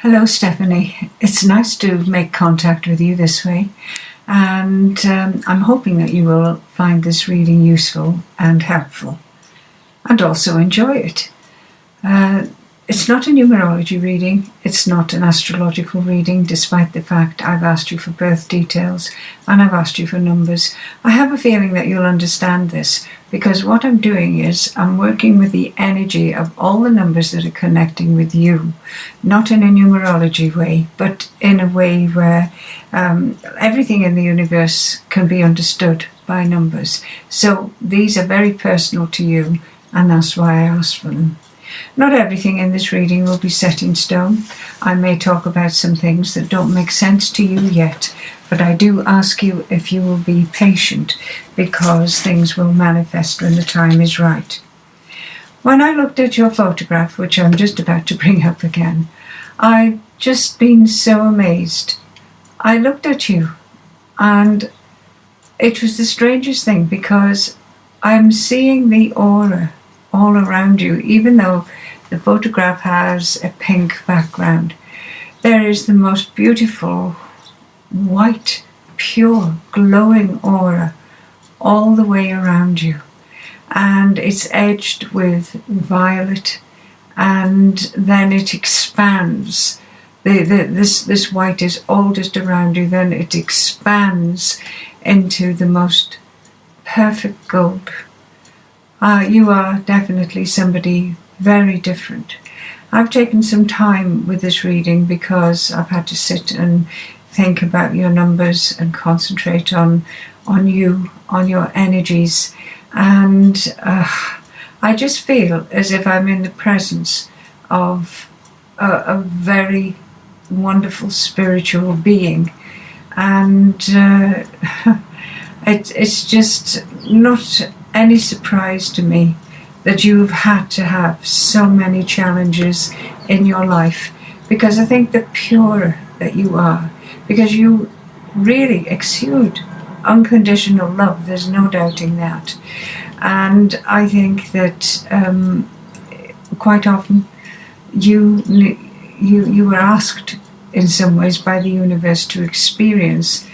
Hello, Stephanie. It's nice to make contact with you this way, and I'm hoping that you will find this reading useful and helpful, and also enjoy it. It's not a numerology reading, it's not an astrological reading, despite the fact I've asked you for birth details and I've asked you for numbers. I have a feeling that you'll understand this, because what I'm doing is I'm working with the energy of all the numbers that are connecting with you, not in a numerology way, but in a way where everything in the universe can be understood by numbers. So these are very personal to you, and that's why I asked for them. Not everything in this reading will be set in stone. I may talk about some things that don't make sense to you yet, but I do ask you if you will be patient, because things will manifest when the time is right. When I looked at your photograph, which I'm just about to bring up again, I've just been so amazed. I looked at you and it was the strangest thing, because I'm seeing the aura all around you. Even though the photograph has a pink background, there is the most beautiful white, pure, glowing aura all the way around you, and it's edged with violet, and then it expands. This white is all just around you, then it expands into the most perfect gold. You are definitely somebody very different. I've taken some time with this reading because I've had to sit and think about your numbers and concentrate on you, on your energies, and I just feel as if I'm in the presence of a very wonderful spiritual being, and it's just not any surprise to me that you've had to have so many challenges in your life, because I think the purer that you are, because you really exude unconditional love, there's no doubting that. And I think that quite often you were asked in some ways by the universe to experience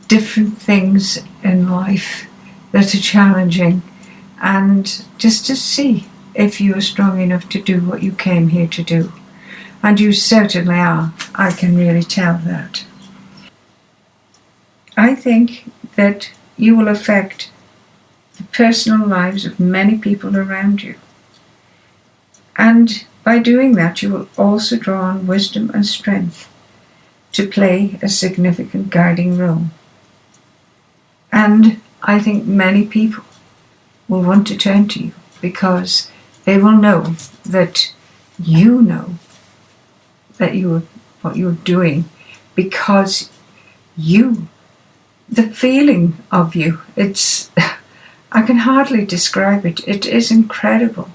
different things in life that are challenging, and just to see if you are strong enough to do what you came here to do. And you certainly are. I can really tell that. I think that you will affect the personal lives of many people around you. And by doing that, you will also draw on wisdom and strength to play a significant guiding role. And I think many people will want to turn to you, because they will know that you know that what you're doing, because the feeling of you, I can hardly describe it. It is incredible,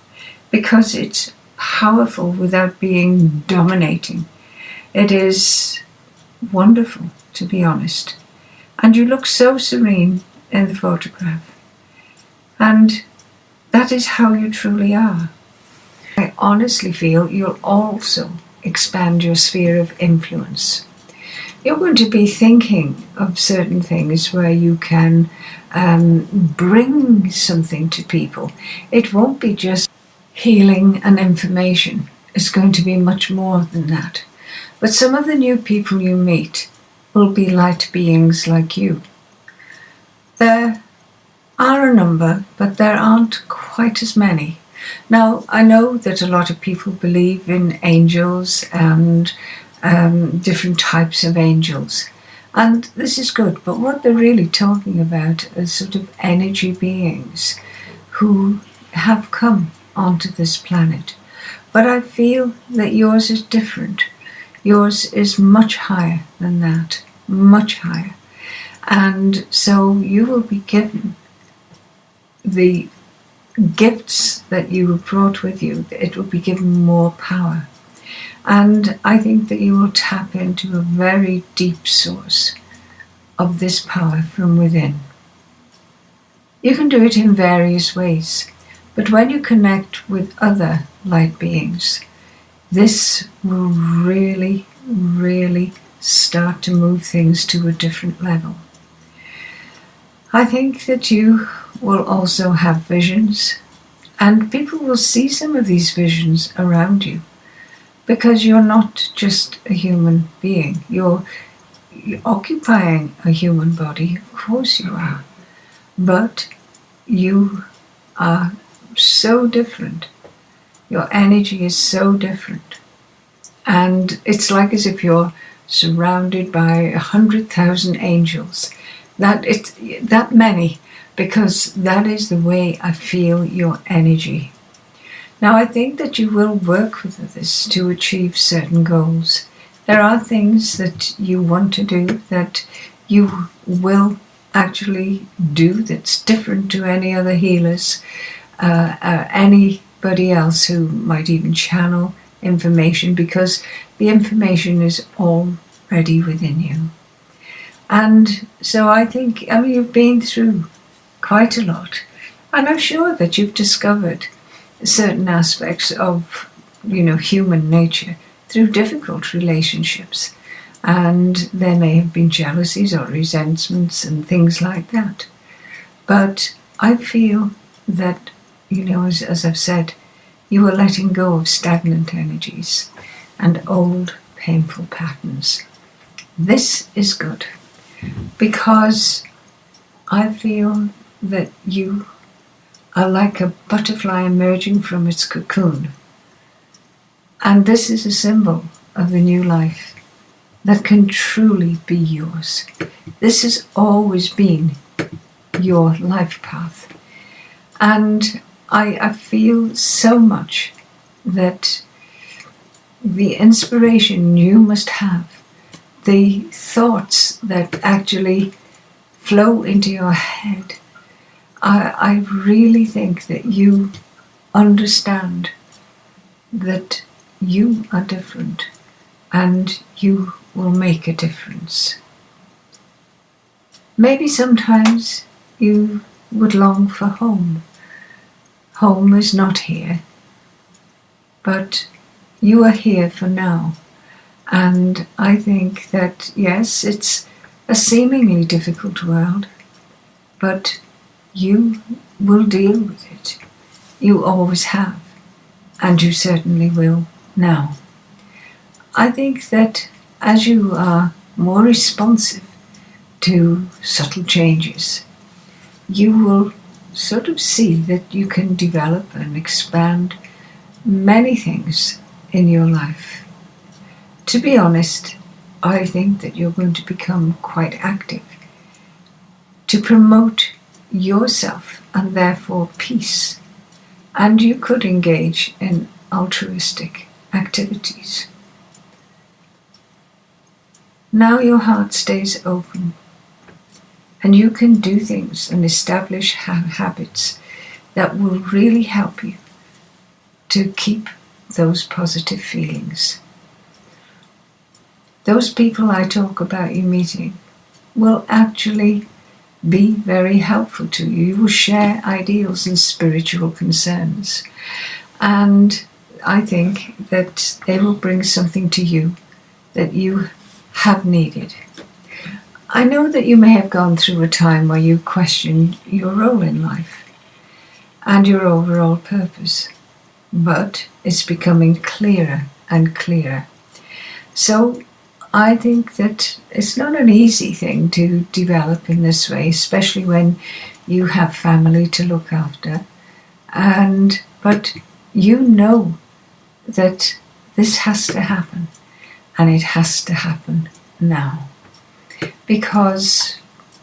because it's powerful without being dominating. It is wonderful, to be honest. And you look so serene in the photograph. And that is how you truly are. I honestly feel you'll also expand your sphere of influence. You're going to be thinking of certain things where you can bring something to people. It won't be just healing and information. It's going to be much more than that. But some of the new people you meet will be light beings like you. There are a number, but there aren't quite as many. Now, I know that a lot of people believe in angels and different types of angels, and this is good, but what they're really talking about is sort of energy beings who have come onto this planet. But I feel that yours is different. Yours is much higher than that, much higher. And so you will be given the gifts that you have brought with you. It will be given more power. And I think that you will tap into a very deep source of this power from within. You can do it in various ways, but when you connect with other light beings, this will really, really start to move things to a different level. I think that you will also have visions, and people will see some of these visions around you, because you're not just a human being. You're occupying a human body, of course you are, but you are so different. Your energy is so different. And it's like as if you're surrounded by 100,000 angels. That many, because that is the way I feel your energy. Now, I think that you will work with others to achieve certain goals. There are things that you want to do that you will actually do that's different to any other healers, anybody else who might even channel information, because the information is already within you. And so I think, you've been through quite a lot, and I'm sure that you've discovered certain aspects of, human nature through difficult relationships. And there may have been jealousies or resentments and things like that. But I feel that, as I've said, you are letting go of stagnant energies and old painful patterns. This is good, because I feel that you are like a butterfly emerging from its cocoon. And this is a symbol of the new life that can truly be yours. This has always been your life path. And I feel so much that the inspiration you must have, the thoughts that actually flow into your head, I really think that you understand that you are different and you will make a difference. Maybe sometimes you would long for home. Home is not here, but you are here for now. And I think that, yes, it's a seemingly difficult world, but you will deal with it. You always have, and you certainly will now. I think that as you are more responsive to subtle changes, you will sort of see that you can develop and expand many things in your life. To be honest, I think that you're going to become quite active to promote yourself and therefore peace. And you could engage in altruistic activities. Now your heart stays open, and you can do things and establish habits that will really help you to keep those positive feelings. Those people I talk about you meeting will actually be very helpful to you. You will share ideals and spiritual concerns. And I think that they will bring something to you that you have needed. I know that you may have gone through a time where you questioned your role in life and your overall purpose, but it's becoming clearer and clearer. So I think that it's not an easy thing to develop in this way, especially when you have family to look after. But you know that this has to happen, and it has to happen now, because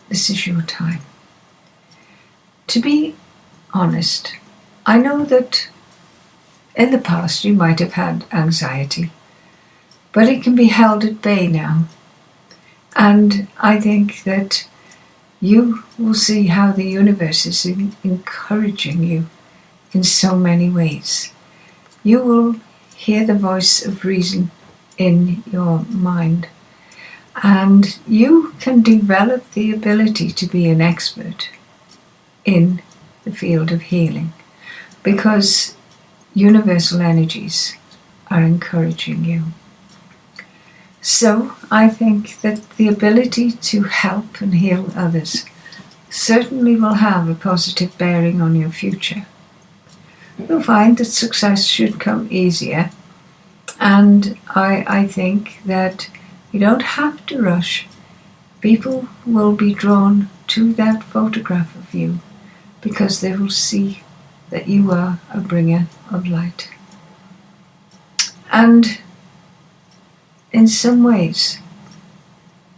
this is your time. To be honest, I know that in the past you might have had anxiety, but it can be held at bay now. And I think that you will see how the universe is encouraging you in so many ways. You will hear the voice of reason in your mind, and you can develop the ability to be an expert in the field of healing, because universal energies are encouraging you. So I think that the ability to help and heal others certainly will have a positive bearing on your future. You'll find that success should come easier, and I think that you don't have to rush. People will be drawn to that photograph of you because they will see that you are a bringer of light. And in some ways,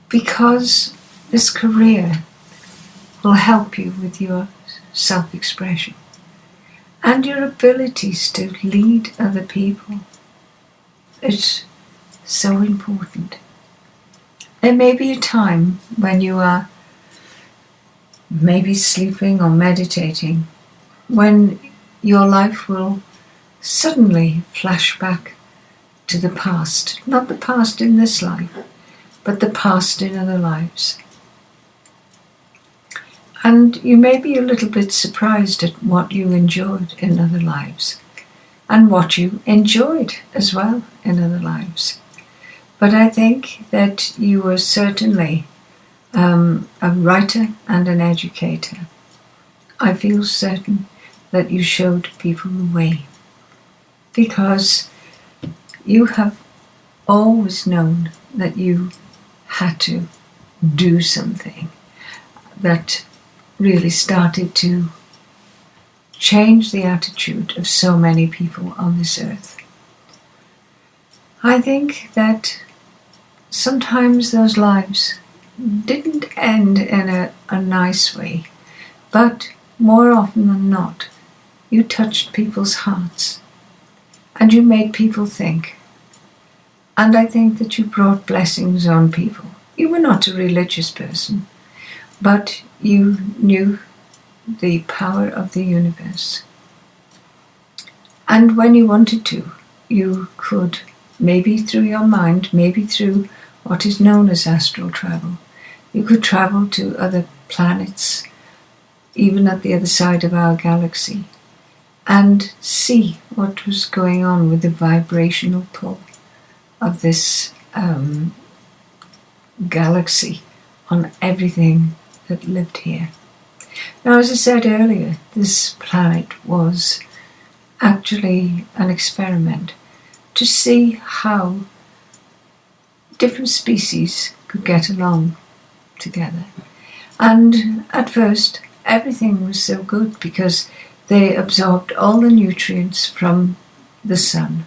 because this career will help you with your self-expression and your abilities to lead other people, it's so important. There may be a time when you are maybe sleeping or meditating, when your life will suddenly flash back to the past. Not the past in this life, but the past in other lives. And you may be a little bit surprised at what you enjoyed in other lives, and what you enjoyed as well in other lives. But I think that you were certainly a writer and an educator. I feel certain that you showed people the way, because you have always known that you had to do something that really started to change the attitude of so many people on this earth. I think that sometimes those lives didn't end in a nice way, but more often than not, you touched people's hearts and you made people think. And I think that you brought blessings on people. You were not a religious person, but you knew the power of the universe. And when you wanted to, you could, maybe through your mind, maybe through what is known as astral travel, you could travel to other planets, even at the other side of our galaxy, and see what was going on with the vibrational pull of this galaxy on everything that lived here. Now, as I said earlier, this planet was actually an experiment to see how different species could get along together. And at first, everything was so good because they absorbed all the nutrients from the sun.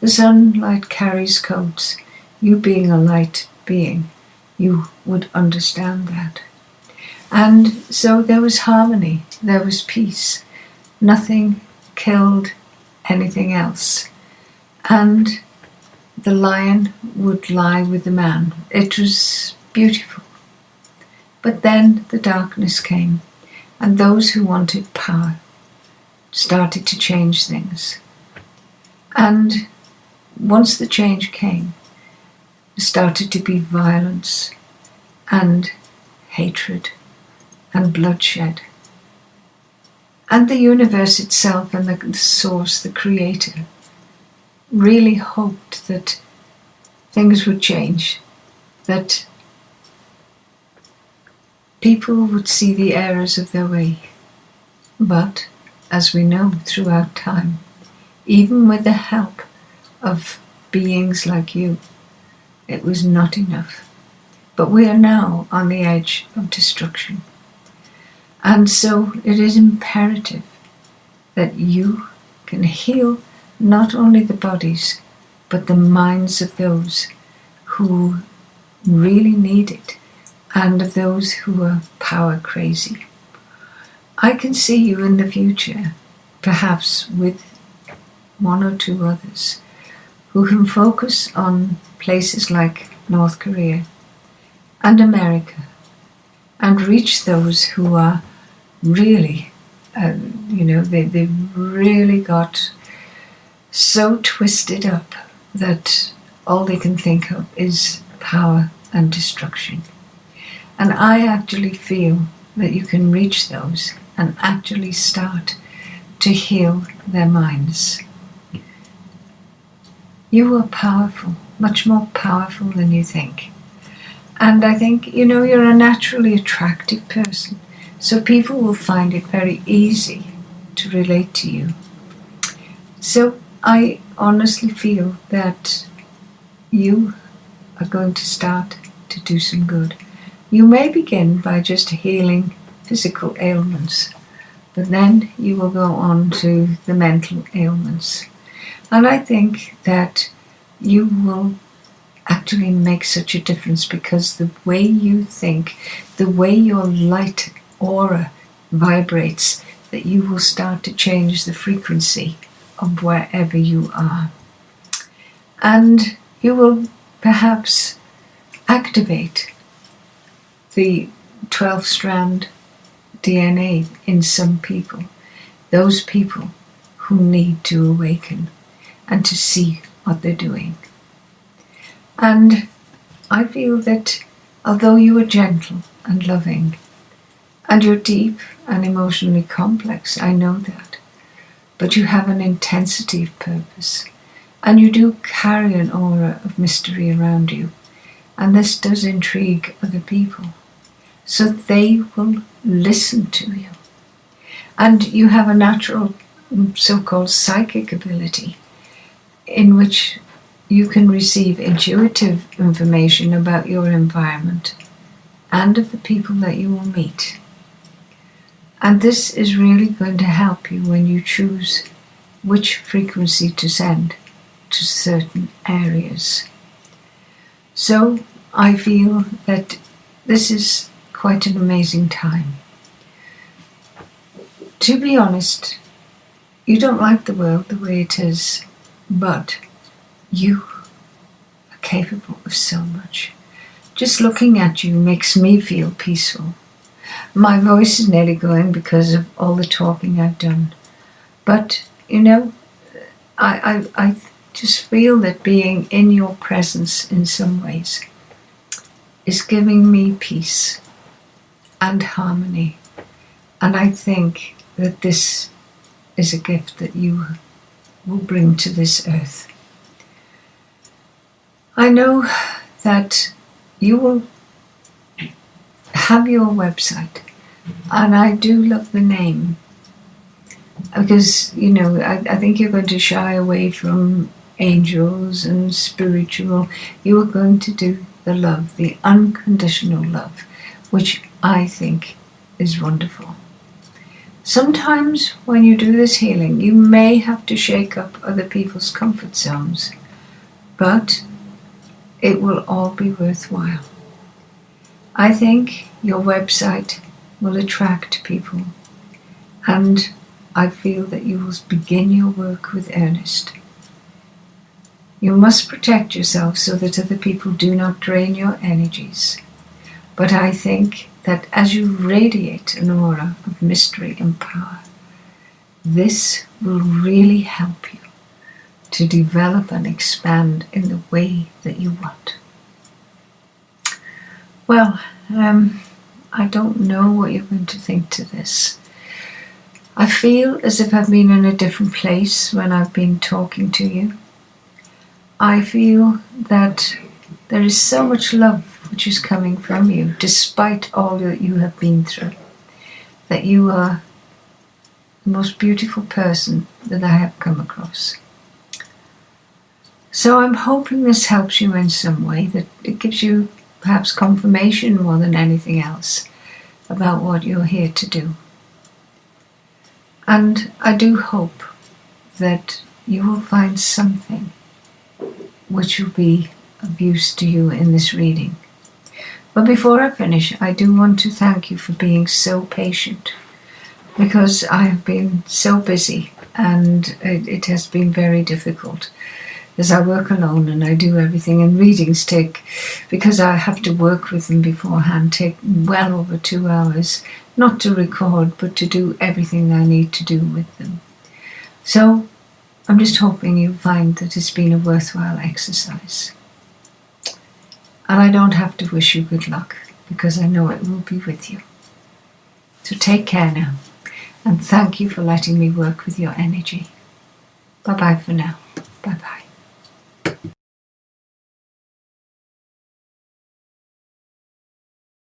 The sunlight carries codes. You being a light being, you would understand that. And so there was harmony, there was peace. Nothing killed anything else. And the lion would lie with the man. It was beautiful. But then the darkness came, and those who wanted power started to change things. And once the change came, there started to be violence and hatred and bloodshed. And the universe itself and the source, the creator, really hoped that things would change, that people would see the errors of their way. But, as we know throughout time, even with the help of beings like you, it was not enough. But we are now on the edge of destruction. And so it is imperative that you can heal not only the bodies, but the minds of those who really need it, and of those who are power crazy. I can see you in the future, perhaps with one or two others, who can focus on places like North Korea and America, and reach those who are really, they've really got so twisted up that all they can think of is power and destruction. And I actually feel that you can reach those and actually start to heal their minds. You are powerful, much more powerful than you think. And I think, you're a naturally attractive person, so people will find it very easy to relate to you. So I honestly feel that you are going to start to do some good. You may begin by just healing physical ailments, but then you will go on to the mental ailments. And I think that you will actually make such a difference, because the way you think, the way your light aura vibrates, that you will start to change the frequency of wherever you are. And you will perhaps activate the 12-strand DNA in some people, those people who need to awaken and to see what they're doing. And I feel that although you are gentle and loving, and you're deep and emotionally complex, I know that, but you have an intensity of purpose, and you do carry an aura of mystery around you, and this does intrigue other people, so they will listen to you. And you have a natural so-called psychic ability in which you can receive intuitive information about your environment and of the people that you will meet. And this is really going to help you when you choose which frequency to send to certain areas. So I feel that this is quite an amazing time. To be honest, you don't like the world the way it is, but you are capable of so much. Just looking at you makes me feel peaceful. My voice is nearly going because of all the talking I've done. But, I just feel that being in your presence in some ways is giving me peace and harmony. And I think that this is a gift that you will bring to this earth. I know that you will have your website, and I do love the name, because, I think you're going to shy away from angels and spiritual. You are going to do the love, the unconditional love, which I think is wonderful. Sometimes when you do this healing, you may have to shake up other people's comfort zones, but it will all be worthwhile. I think your website will attract people, and I feel that you will begin your work with earnest. You must protect yourself so that other people do not drain your energies. But I think that as you radiate an aura of mystery and power, this will really help you to develop and expand in the way that you want. Well, I don't know what you're going to think to this. I feel as if I've been in a different place when I've been talking to you. I feel that there is so much love which is coming from you, despite all that you have been through, that you are the most beautiful person that I have come across. So I'm hoping this helps you in some way, that it gives you perhaps confirmation more than anything else about what you're here to do. And I do hope that you will find something which will be of use to you in this reading. But before I finish, I do want to thank you for being so patient, because I have been so busy and it has been very difficult, as I work alone and I do everything, and readings take, because I have to work with them beforehand, take well over 2 hours, not to record, but to do everything I need to do with them. So I'm just hoping you find that it's been a worthwhile exercise. And I don't have to wish you good luck, because I know it will be with you. So take care now, and thank you for letting me work with your energy. Bye-bye for now. Bye-bye.